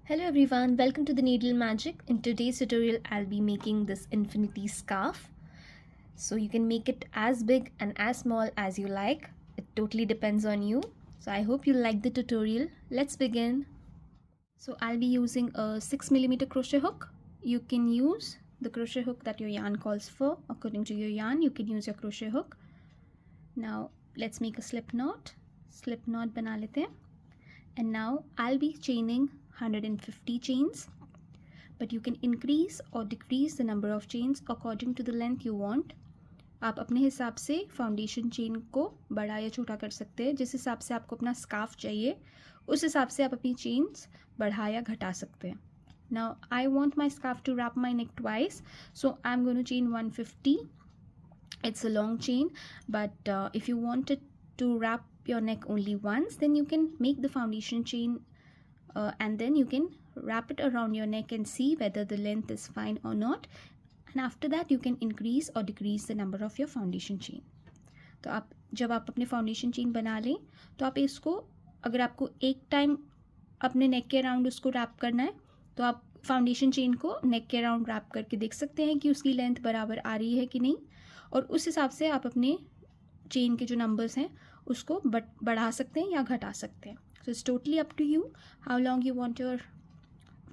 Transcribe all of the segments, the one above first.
Hello everyone, welcome to the Needle Magic. In today's tutorial I'll be making this infinity scarf. So you can make it as big and as small as you like. It totally depends on you. So I hope you like the tutorial. Let's begin. So I'll be using a 6mm crochet hook. You can use the crochet hook that your yarn calls for. According to your yarn, you can use your crochet hook. Now let's make a slip knot. Slip knot bana lete hain. And now I'll be chaining 150 chains, but you can increase or decrease the number of chains according to the length you want. आप अपने हिसाब से foundation chain को बड़ा या छोटा कर सकते हैं. जिस हिसाब से आपको अपना स्कार्फ चाहिए उस हिसाब से आप अपनी चेन्स बढ़ा या घटा सकते हैं. Now I want my scarf to wrap my neck twice, so I'm going to chain 150. It's a long chain, but if you want it to wrap your neck only once, then you can make the foundation chain and then you can wrap it around your neck and see whether the length is fine or not, and after that you can increase or decrease the number of your foundation chain. तो आप जब आप अपने foundation chain बना लें तो आप इसको, अगर आपको एक टाइम अपने नेक के अराउंड उसको रैप करना है तो आप फाउंडेशन चेन को नेक के अराउंड रैप करके देख सकते हैं कि उसकी लेंथ बराबर आ रही है कि नहीं, और उस हिसाब से आप अपने चेन के जो नंबर्स हैं उसको बढ़ा सकते हैं या घटा सकते हैं. So it's totally up to you how long you want your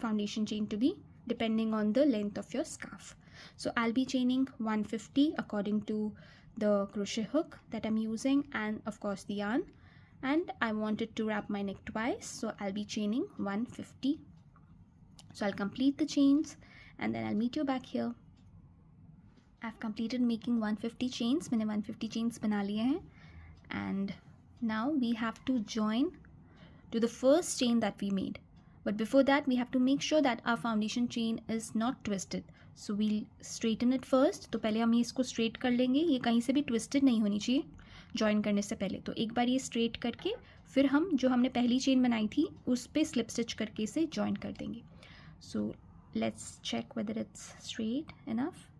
foundation chain to be, depending on the length of your scarf. So I'll be chaining 150 according to the crochet hook that I'm using and of course the yarn, and I want it to wrap my neck twice, so I'll be chaining 150. So I'll complete the chains and then I'll meet you back here. I've completed making 150 chains. मैंने 150 chains बना लिए हैं, and now we have to join to the first chain that we made. But before that we have to make sure that our foundation chain is not twisted. So we'll straighten it first. तो पहले हम ये इसको straight कर लेंगे. ये कहीं से भी twisted नहीं होनी चाहिए join करने से पहले. तो एक बार ये straight करके फिर हम जो हमने पहली chain बनाई थी उस पे slip stitch करके इसे join कर देंगे. So let's check whether it's straight enough.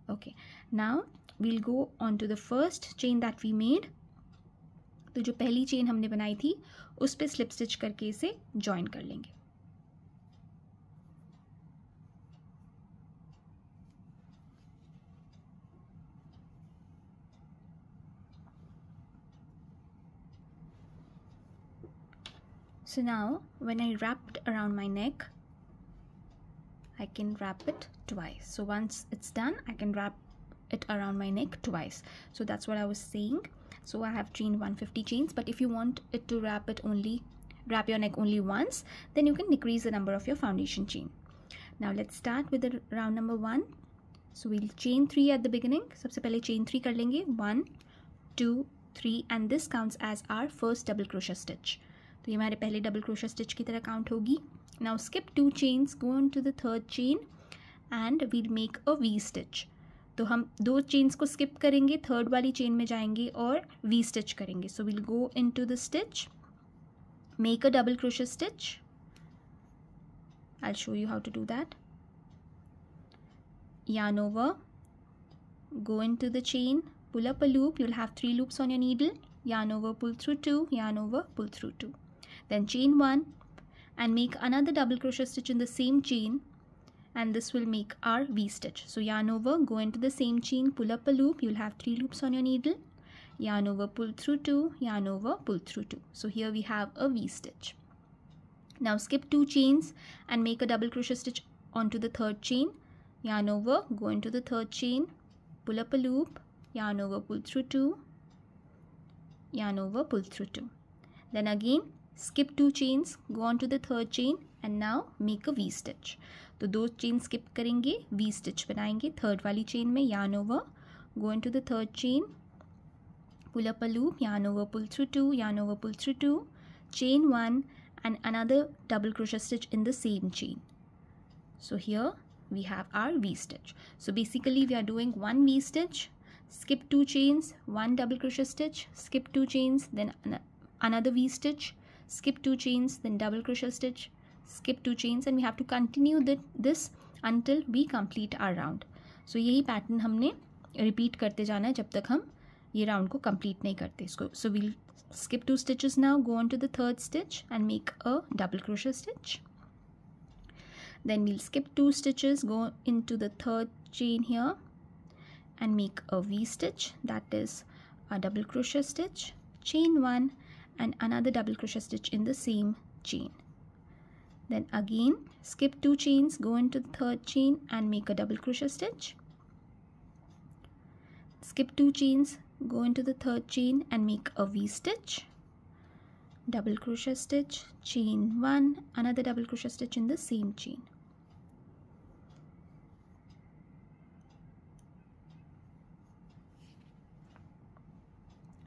Okay, now we'll go on to the first chain that we made. तो जो पहली चेन हमने बनाई थी उस पे स्लिप स्टिच करके इसे जॉइन कर लेंगे. So now when I wrap it around my neck, I can wrap it twice. So once it's done, I can wrap it around my neck twice. So that's what I was saying. So I have chained 150 chains, but if you want it to wrap your neck only once, then you can decrease the number of your foundation chain. Now let's start with the round number 1. So we'll chain 3 at the beginning. सबसे पहले chain 3 कर लेंगे. 1 2 3 and this counts as our first double crochet stitch. तो ये हमारे पहले double crochet stitch की तरह count होगी. Now skip 2 chains, go on to the third chain and we'll make a V stitch. तो हम 2 चेन्स को स्किप करेंगे, थर्ड वाली चेन में जाएंगे और वी स्टिच करेंगे. So will go into the stitch, make a double crochet stitch. I will show you how to do that. yarn over, go into the chain, pull up a loop. You'll have 3 loops on your needle. Yarn over, pull through 2, yarn over, pull through 2. Then chain 1 and make another double crochet stitch in the same chain, and this will make our V stitch. So yarn over, go into the same chain, pull up a loop. You'll have 3 loops on your needle. Yarn over, pull through 2, yarn over, pull through 2. So here we have a V stitch. Now skip 2 chains and make a double crochet stitch onto the third chain. Yarn over, go into the third chain, pull up a loop, yarn over, pull through 2, yarn over, pull through 2. Then again skip 2 chains, go on to the third chain and now make a V stitch. तो 2 chain skip करेंगे, we stitch बनाएंगे third वाली chain में. yarn over, go into the third chain, pull up a loop, yarn over, pull through 2, yarn over, pull through 2, chain 1 and another double crochet stitch in the same chain. So here we have our V stitch. So basically we are doing 1 V stitch, skip 2 chains, 1 double crochet stitch, skip 2 chains, then another V stitch, skip 2 chains, then double crochet stitch, skip 2 chains, and we have to continue this until we complete our round. So यही pattern हमने repeat करते जाना है जब तक हम ये round को कंप्लीट नहीं करते इसको. So we'll skip 2 stitches now, go on to the third stitch and make a double crochet stitch. Then we'll skip 2 stitches, go into the 3rd chain here and make a V stitch, that is a double crochet stitch, chain 1 and another double crochet stitch in the same chain. Then again skip 2 chains, go into the 3rd chain and make a double crochet stitch. Skip 2 chains, go into the 3rd chain and make a V stitch, double crochet stitch, chain 1, another double crochet stitch in the same chain.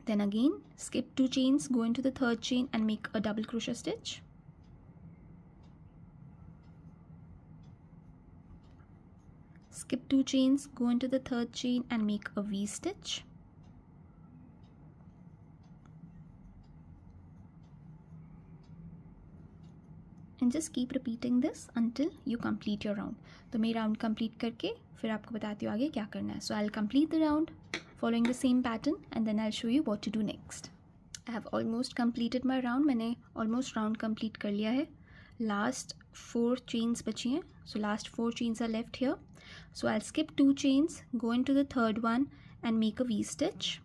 Then again skip 2 chains, go into the 3rd chain and make a double crochet stitch. Skip 2 chains, go into the 3rd chain and make a V stitch. And just keep repeating this until you complete your round. तो मैं round complete करके फिर आपको बताती हूँ आगे क्या करना है. So I'll complete the round following the same pattern and then I'll show you what to do next. I have almost completed my round. मैंने almost round complete कर लिया है. Last 4 chains बची हैं. So last 4 chains are left here. So I'll skip 2 chains, go into the 3rd one and make a V stitch,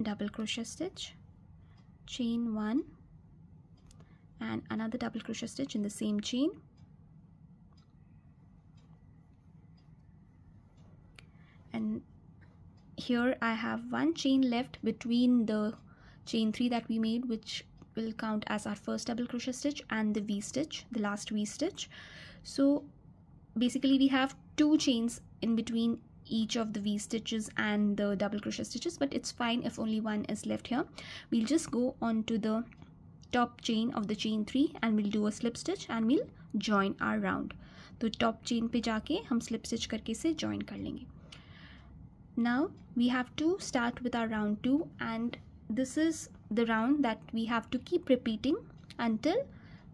double crochet stitch, chain 1 and another double crochet stitch in the same chain. And here I have 1 chain left between the chain 3 that we made, which will count as our first double crochet stitch, and the V stitch, the last V stitch. So basically we have 2 chains in between each of the V stitches and the double crochet stitches, but it's fine if only 1 is left here. We'll just go on to the top chain of the chain 3 and we'll do a slip stitch and we'll join our round. तो top chain पे जाके हम slip stitch करके से join कर लेंगे. Now we have to start with our round 2, and this is the round that we have to keep repeating until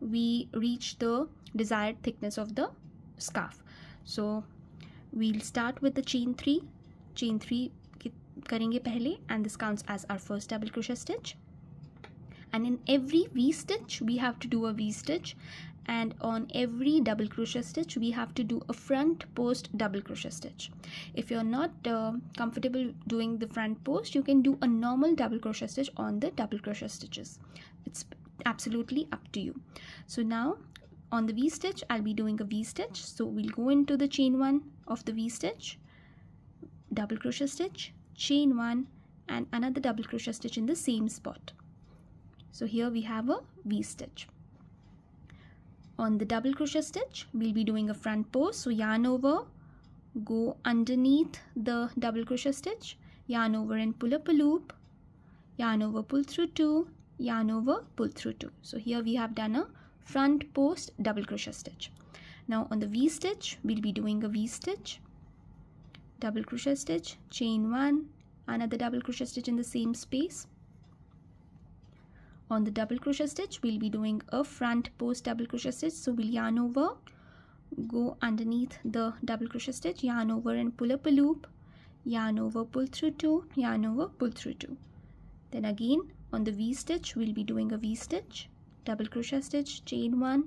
we reach the desired thickness of the scarf. So we'll start with the chain 3 करेंगे पहले, and this counts as our first double crochet stitch. And in every V stitch we have to do a V stitch, and on every double crochet stitch we have to do a front post double crochet stitch. If you're not comfortable doing the front post, you can do a normal double crochet stitch on the double crochet stitches. It's absolutely up to you. So now on the V stitch I'll be doing a V stitch. So we'll go into the chain 1 of the V stitch, double crochet stitch, chain 1 and another double crochet stitch in the same spot. So here we have a V stitch. On the double crochet stitch we'll be doing a front post. So yarn over, go underneath the double crochet stitch, yarn over and pull up a loop, yarn over, pull through 2, yarn over, pull through 2. So here we have done a front post double crochet stitch. Now on the V stitch we'll be doing a V stitch, double crochet stitch, chain 1, another double crochet stitch in the same space. On the double crochet stitch we'll be doing a front post double crochet stitch. So we'll yarn over, go underneath the double crochet stitch, yarn over and pull up a loop, yarn over, pull through 2, yarn over, pull through 2. Then again on the V stitch we'll be doing a V stitch, double crochet stitch, chain 1,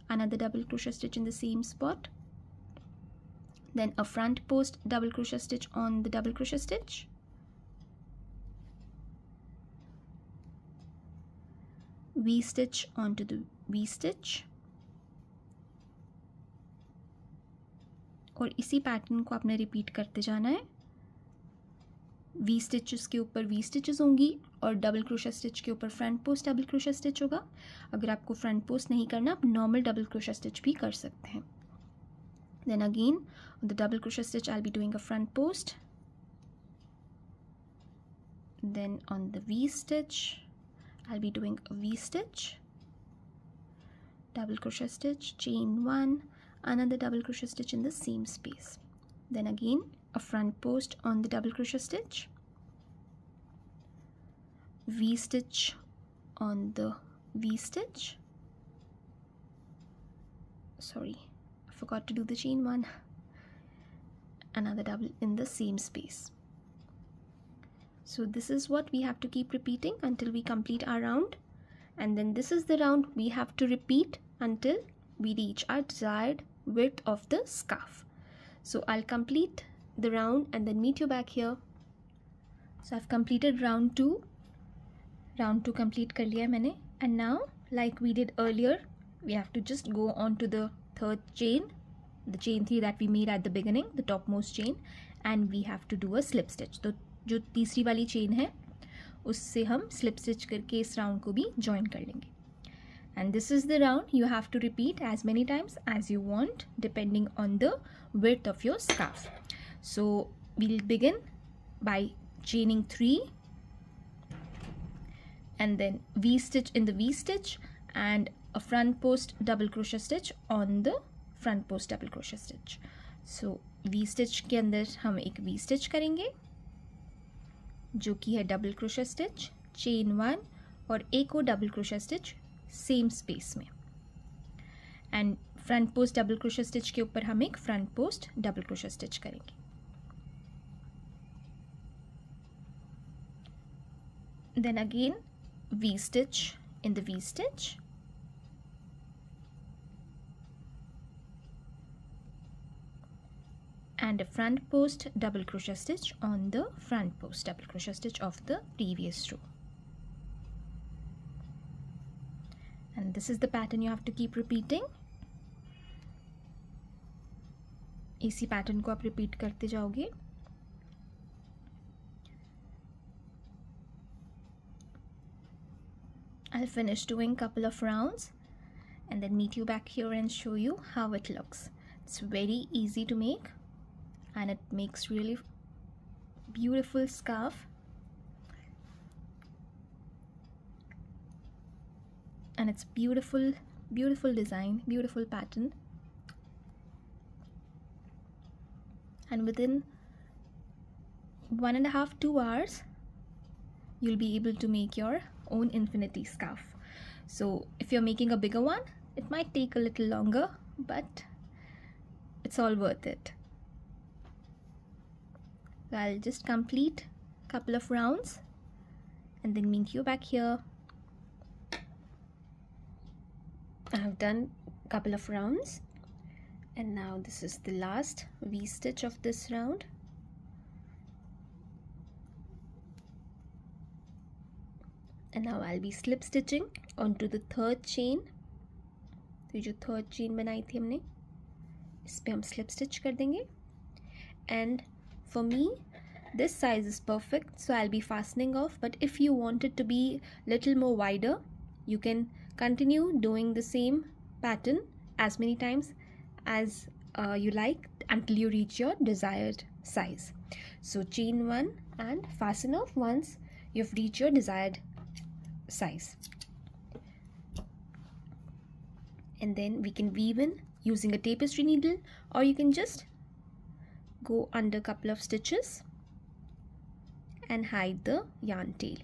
another double crochet stitch in the same spot, then a front post double crochet stitch on the double crochet stitch, V stitch onto the V stitch, और इसी pattern को आपने repeat करते जाना है. V stitches के ऊपर V stitches होंगी और डबल क्रोशे स्टिच के ऊपर front post double crochet stitch होगा. अगर आपको फ्रंट पोस्ट नहीं करना, आप नॉर्मल डबल क्रोशे स्टिच भी कर सकते हैं. Then again on the double crochet stitch I'll be doing a front post. Then on the V stitch I'll be doing a V stitch, double crochet stitch, chain 1, another double crochet stitch in the same space. Then again a front post on the double crochet stitch, V stitch on the V stitch, sorry, I forgot to do the chain 1, another double in the same space. So this is what we have to keep repeating until we complete our round. and then this is the round we have to repeat until we reach our desired width of the scarf. So I'll complete the round and then meet you back here. So I've completed round 2 complete कर लिया मैंने, and now like we did earlier we have to just go on to the third chain, the chain 3 that we made at the beginning, the topmost chain, and we have to do a slip stitch. तो जो तीसरी वाली chain है उससे हम slip stitch करके इस round को भी join कर लेंगे. And this is the round. You have to repeat as many times as you want depending on the width of your scarf. So we'll begin by chaining 3 and then V stitch in the V stitch and a front post double crochet stitch on the front post double crochet stitch. So V stitch के अंदर हम एक V stitch करेंगे जो कि है double crochet stitch, chain 1 और एक और double crochet stitch same space में, and front post double crochet stitch के ऊपर हम एक front post double crochet stitch करेंगे. Then again we stitch in the V stitch and a front post double crochet stitch on the front post double crochet stitch of the previous row. And this is the pattern you have to keep repeating. इसी pattern को आप repeat करते जाओगे. I'll finish doing couple of rounds and then meet you back here and show you how it looks. It's very easy to make and it makes really beautiful scarf. And it's beautiful design, beautiful pattern, and within 1.5–2 hours you'll be able to make your own infinity scarf. So if you're making a bigger one it might take a little longer, but it's all worth it. So I'll just complete a couple of rounds and then meet you back here. I have done a couple of rounds and now this is the last V stitch of this round. And now I'll be slip stitching onto the third chain. तो जो third chain बनाई थी हमने इस पे हम slip stitch कर देंगे. And for me this size is perfect, so I'll be fastening off, but if you want it to be little more wider you can continue doing the same pattern as many times as you like until you reach your desired size. So chain 1 and fasten off once you've reached your desired size, and then we can weave in using a tapestry needle, or you can just go under a couple of stitches and hide the yarn tail.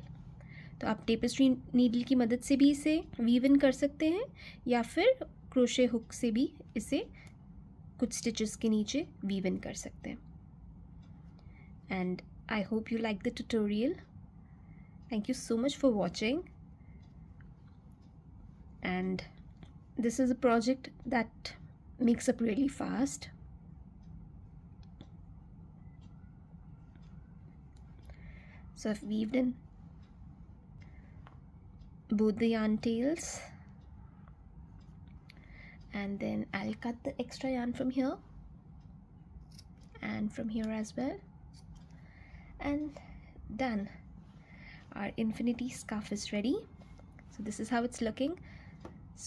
तो आप tapestry needle की मदद से भी इसे weave इन कर सकते हैं या फिर क्रोशे हुक से भी इसे कुछ स्टिचेस के नीचे वीव इन कर सकते हैं. And I hope you like the tutorial. Thank you so much for watching. And this is a project that makes up really fast. So I've weaved in both the yarn tails, and then I'll cut the extra yarn from here and from here as well, and done. Our infinity scarf is ready. So this is how it's looking.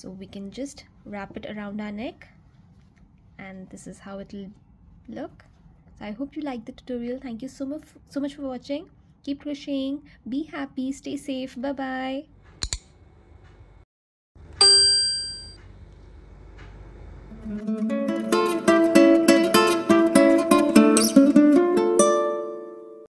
So we can just wrap it around our neck and this is how it'll look. So I hope you liked the tutorial. Thank you so much for watching. Keep crocheting, be happy, stay safe, bye bye.